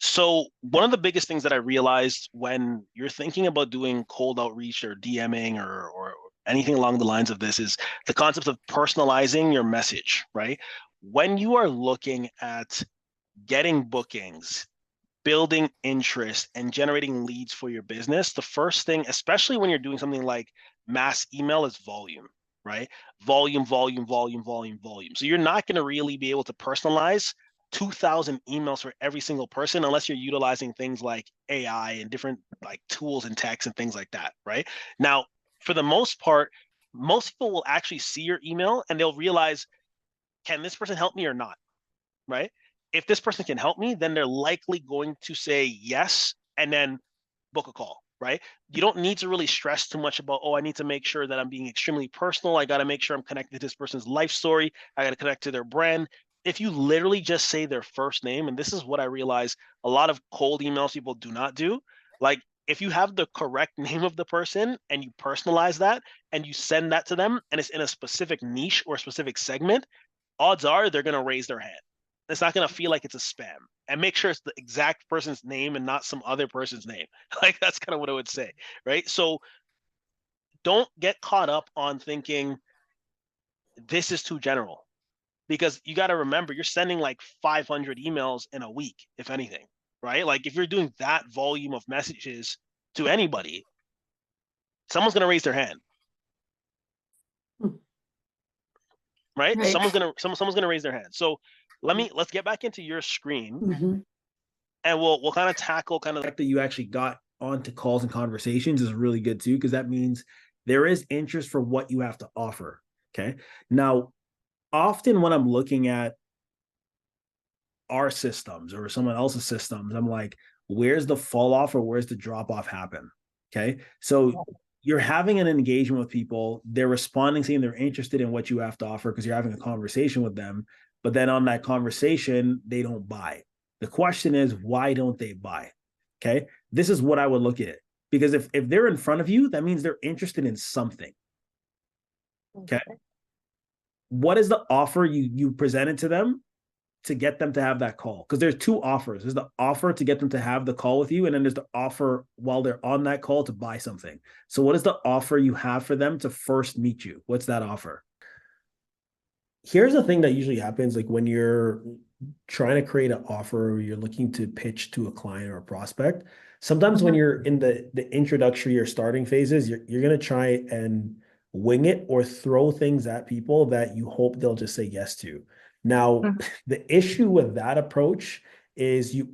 So one of the biggest things that I realized when you're thinking about doing cold outreach or DMing or anything along the lines of this is the concept of personalizing your message, right? When you are looking at getting bookings, building interest, and generating leads for your business, the first thing, especially when you're doing something like mass email, is volume, right? Volume, volume, volume, volume, volume. So you're not going to really be able to personalize 2,000 emails for every single person unless you're utilizing things like AI and different like tools and text and things like that, right? Now, for the most part, most people will actually see your email and they'll realize, can this person help me or not? Right? If this person can help me, then they're likely going to say yes and then book a call, right? You don't need to really stress too much about, oh, I need to make sure that I'm being extremely personal. I got to make sure I'm connected to this person's life story. I got to connect to their brand. If you literally just say their first name, and this is what I realize a lot of cold emails people do not do, like if you have the correct name of the person and you personalize that and you send that to them and it's in a specific niche or a specific segment, odds are they're going to raise their hand. It's not going to feel like it's a spam. And make sure it's the exact person's name and not some other person's name. Like that's kind of what I would say, right? So don't get caught up on thinking this is too general because you got to remember you're sending like 500 emails in a week, if anything, right? Like if you're doing that volume of messages to anybody, someone's going to raise their hand, right? Right. Someone's going to raise their hand. So let's get back into your screen Mm-hmm. and we'll kind of tackle kind of The fact that you actually got onto calls and conversations is really good too, because that means there is interest for what you have to offer. Okay. Now, often when I'm looking at our systems or someone else's systems, I'm like, where's the fall off or where's the drop off happen? Okay. So you're having an engagement with people, they're responding, saying they're interested in what you have to offer because you're having a conversation with them. But then on that conversation, they don't buy. The question is, why don't they buy? Okay. This is what I would look at. Because if they're in front of you, that means they're interested in something. Okay. What is the offer you presented to them to get them to have that call? Because there's two offers. There's the offer to get them to have the call with you, and then there's the offer while they're on that call to buy something. So what is the offer you have for them to first meet you? What's that offer? Here's the thing that usually happens, like when you're trying to create an offer or you're looking to pitch to a client or a prospect. Sometimes when you're in the introductory or starting phases, you're going to try and wing it or throw things at people that you hope they'll just say yes to. Now, the issue with that approach is you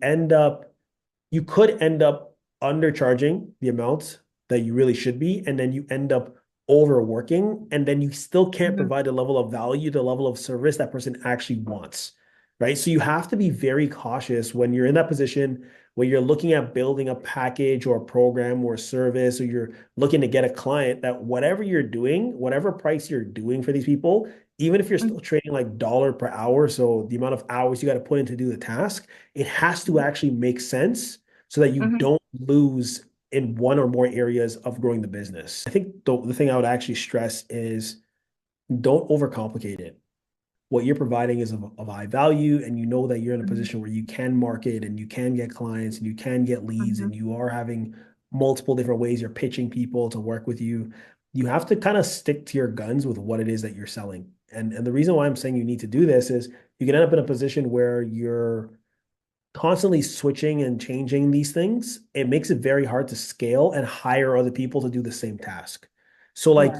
could end up undercharging the amounts that you really should be, and then you end up overworking, and then you still can't provide the level of value, the level of service that person actually wants, right? So you have to be very cautious when you're in that position where you're looking at building a package or a program or a service, or you're looking to get a client, that whatever you're doing, whatever price you're doing for these people, even if you're still trading like dollar per hour, so the amount of hours you got to put in to do the task, it has to actually make sense so that you don't lose in one or more areas of growing the business. I think the thing I would actually stress is don't overcomplicate it. What you're providing is of high value, and you know that you're in a position where you can market and you can get clients and you can get leads, and you are having multiple different ways you're pitching people to work with you. You have to kind of stick to your guns with what it is that you're selling. And the reason why I'm saying you need to do this is you can end up in a position where you're constantly switching and changing these things. It makes it very hard to scale and hire other people to do the same task. So like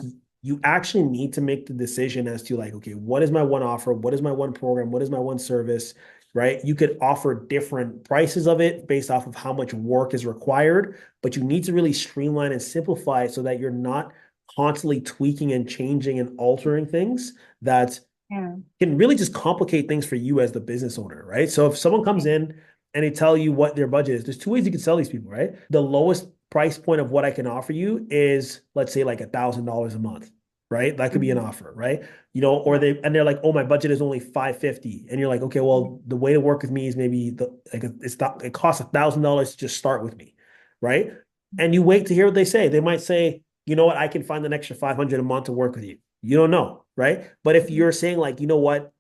you actually need to make the decision as to like, okay, what is my one offer? What is my one program? What is my one service? Right? You could offer different prices of it based off of how much work is required, but you need to really streamline and simplify it so that you're not constantly tweaking and changing and altering things that can really just complicate things for you as the business owner, right? So if someone comes in and they tell you what their budget is, there's two ways you can sell these people, right? The lowest price point of what I can offer you is, let's say, like $1,000 a month, right? That could be an offer, right? You know, or they're like, oh, my budget is only $550, and you're like, okay, well, the way to work with me is maybe it costs $1,000 to just start with me, right? And you wait to hear what they say. They might say, you know what, I can find an extra $500 a month to work with you. You don't know, right? But if you're saying like, you know what,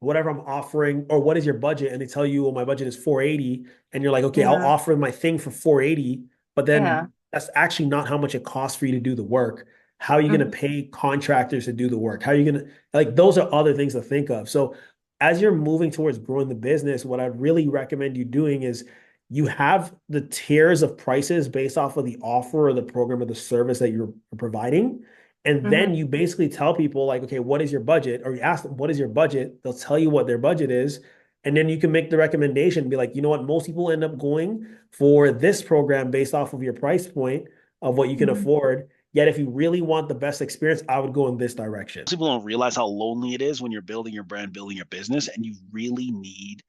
whatever I'm offering, or what is your budget? And they tell you, well, my budget is 480. And you're like, okay, I'll Yeah. offer my thing for 480, but Yeah. then that's actually not how much it costs for you to do the work. How are you going to Mhm. pay contractors to do the work? How are you going to, like, those are other things to think of. So as you're moving towards growing the business, what I'd really recommend you doing is you have the tiers of prices based off of the offer or the program or the service that you're providing. And Mhm. then you basically tell people, like, okay, what is your budget? Or you ask them, what is your budget? They'll tell you what their budget is. And then you can make the recommendation, be like, you know what, most people end up going for this program based off of your price point of what you can Mhm. afford. Yet if you really want the best experience, I would go in this direction. People don't realize how lonely it is when you're building your brand, building your business, and you really need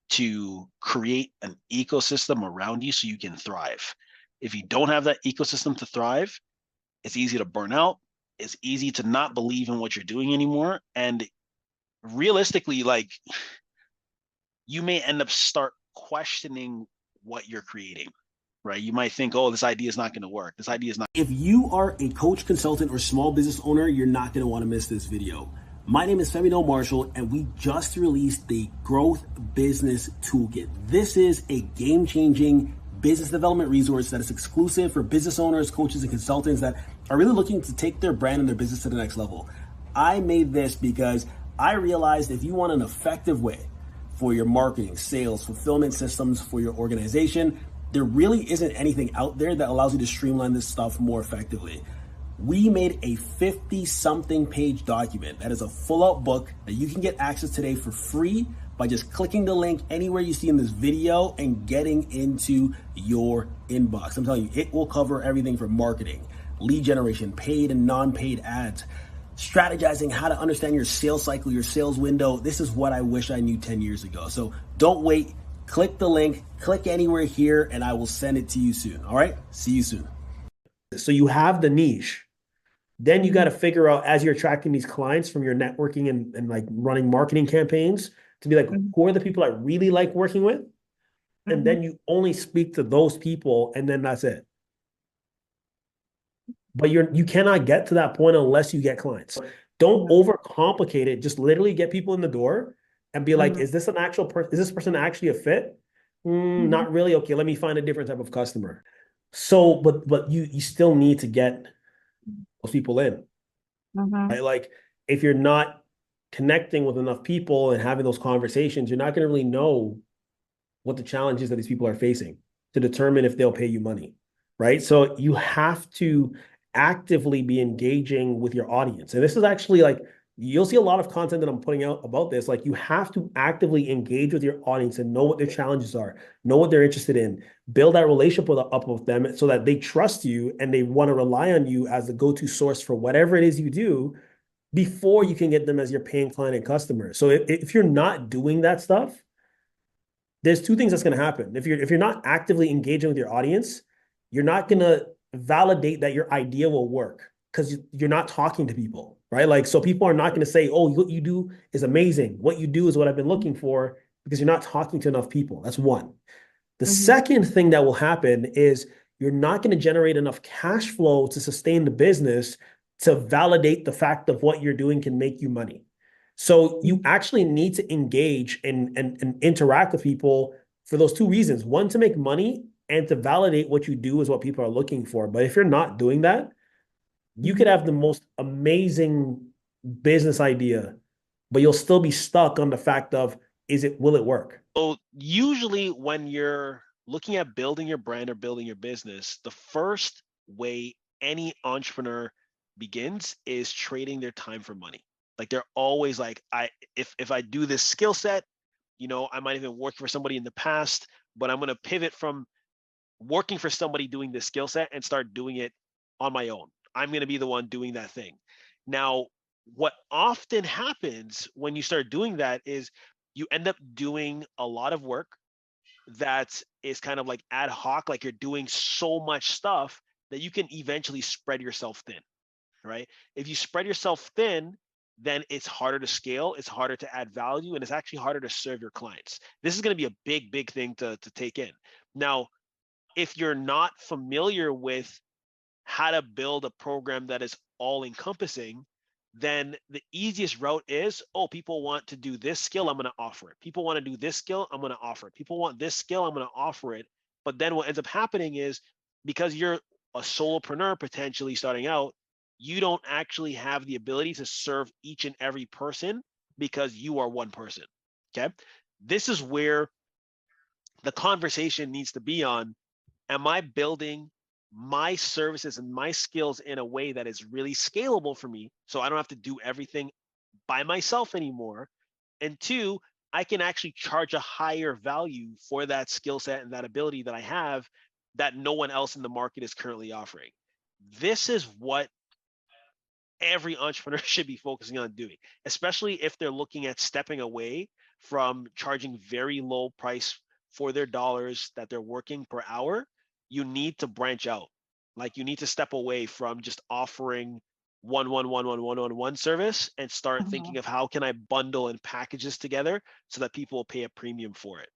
to create an ecosystem around you so you can thrive. If you don't have that ecosystem to thrive, it's easy to burn out. It's easy to not believe in what you're doing anymore. And realistically, like, you may end up start questioning what you're creating, right? You might think, oh, this idea is not going to work. This idea is not. If you are a coach, consultant, or small business owner, you're not going to want to miss this video. My name is Femi Doyle-Marshall, and we just released the Growth Business Toolkit. This is a game-changing business development resource that is exclusive for business owners, coaches, and consultants that are really looking to take their brand and their business to the next level. I made this because I realized if you want an effective way for your marketing, sales, fulfillment systems for your organization, there really isn't anything out there that allows you to streamline this stuff more effectively. We made a 50-something page document that is a full-out book that you can get access today for free by just clicking the link anywhere you see in this video and getting into your inbox. I'm telling you, it will cover everything from marketing, lead generation, paid and non-paid ads, strategizing how to understand your sales cycle, your sales window. This is what I wish I knew 10 years ago. So don't wait. Click the link, click anywhere here, and I will send it to you soon. All right? See you soon. So you have the niche. Then you got to figure out, as you're attracting these clients from your networking and like running marketing campaigns, to be like, Mhm. who are the people I really like working with? And Mhm. then you only speak to those people, and then that's it. But you cannot get to that point unless you get clients. Don't Mhm. overcomplicate it. Just literally get people in the door and be like, Mhm. is this an actual person? Is this person actually a fit? Mhm. Not really. Okay, let me find a different type of customer. So, but you still need to get those people in, Mhm. right? Like, if you're not connecting with enough people and having those conversations, you're not going to really know what the challenges that these people are facing to determine if they'll pay you money, right? So you have to actively be engaging with your audience. And this is actually like, you'll see a lot of content that I'm putting out about this. Like, you have to actively engage with your audience and know what their challenges are, know what they're interested in, build that relationship up with them so that they trust you and they want to rely on you as the go-to source for whatever it is you do before you can get them as your paying client and customer. So if you're not doing that stuff, there's two things that's going to happen. If you're not actively engaging with your audience, you're not going to validate that your idea will work because you're not talking to people, right? Like, so people are not going to say, "Oh, what you do is amazing. What you do is what I've been looking for," because you're not talking to enough people. That's one. The Mhm. second thing that will happen is you're not going to generate enough cash flow to sustain the business to validate the fact of what you're doing can make you money. So you Mhm. actually need to engage and interact with people for those two reasons. One, to make money, and to validate what you do is what people are looking for. But if you're not doing that, you could Mhm. have the most amazing business idea, but you'll still be stuck on the fact of, will it work? So usually when you're looking at building your brand or building your business, the first way any entrepreneur begins is trading their time for money. Like, they're always like, if I do this skill set, I might even work for somebody in the past, but I'm going to pivot from working for somebody doing this skill set and start doing it on my own. I'm going to be the one doing that thing. Now, what often happens when you start doing that is you end up doing a lot of work that is kind of like ad hoc, like you're doing so much stuff that you can eventually spread yourself thin, right? If you spread yourself thin, then it's harder to scale, it's harder to add value, and it's actually harder to serve your clients. This is going to be a big thing to take in. Now, if you're not familiar with how to build a program that is all encompassing, then the easiest route is, oh, people want to do this skill, I'm going to offer it. People want to do this skill, I'm going to offer it. People want this skill, I'm going to offer it. But then what ends up happening is, because you're a solopreneur potentially starting out, you don't actually have the ability to serve each and every person because you are one person. Okay. This is where the conversation needs to be on, am I building my services and my skills in a way that is really scalable for me, so I don't have to do everything by myself anymore? And two, I can actually charge a higher value for that skill set and that ability that I have that no one else in the market is currently offering. This is what every entrepreneur should be focusing on doing, especially if they're looking at stepping away from charging very low price for their dollars that they're working per hour. You need to branch out. Like, you need to step away from just offering one service and start thinking of how can I bundle and package this together so that people will pay a premium for it.